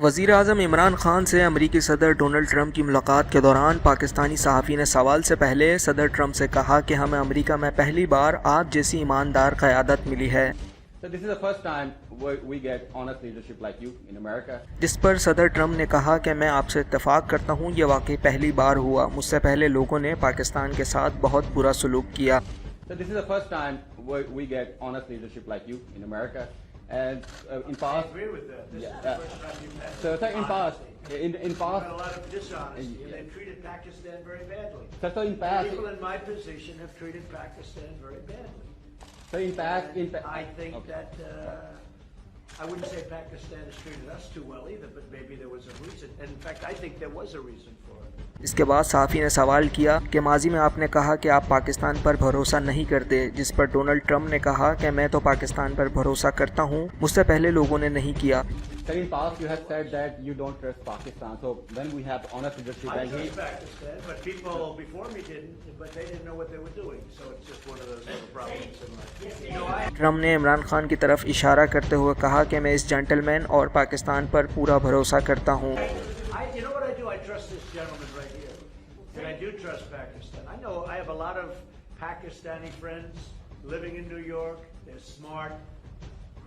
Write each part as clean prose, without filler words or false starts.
वज़ीर-ए-आज़म इमरान खान से अमरीकी सदर डोनाल्ड ट्रंप की मुलाकात के दौरान पाकिस्तानी सहाफ़ी ने सवाल से पहले सदर ट्रंप से कहा कि हमें अमरीका में पहली बार आप जैसी ईमानदार क़यादत मिली है। So this is the first time we get honest leadership like you in America. जिस पर सदर ट्रंप ने कहा कि मैं आपसे इत्तेफाक करता हूँ, ये वाकई पहली बार हुआ। मुझसे पहले लोगों ने पाकिस्तान के साथ बहुत बुरा सलूक किया। So this is the first time we get honest leadership like you in America. And in past, I agree with that. This is the first time you've had so in past, honesty. in You've past, had a lot of dishonesty, and they've treated Pakistan very badly. so in past, People in my position have treated Pakistan very badly. so in past, I think okay. that I wouldn't say Pakistan has treated us too well either, but maybe there was a reason. And in fact, I think there was a reason for it. इसके बाद सहाफ़ी ने सवाल किया कि माजी में आपने कहा कि आप पाकिस्तान पर भरोसा नहीं करते, जिस पर डोनाल्ड ट्रंप ने कहा कि मैं तो पाकिस्तान पर भरोसा करता हूं, मुझसे पहले लोगों ने नहीं किया। So in past you have said that you don't trust Pakistan. So when we have honest leadership I and trust Pakistan, but people before me didn't, but they didn't know what they were doing. So it's just one of those little problems in life. You know, Trump ने इमरान खान की तरफ इशारा करते हुए कहा कि मैं इस जेंटलमैन और पाकिस्तान पर पूरा भरोसा करता हूं। you know what I do? I trust this gentleman right here. And I do trust Pakistan. I know I have a lot of Pakistani friends living in New York. They're smart.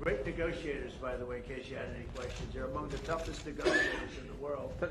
Great negotiators, by the way, in case you had any questions. They're among the toughest negotiators in the world.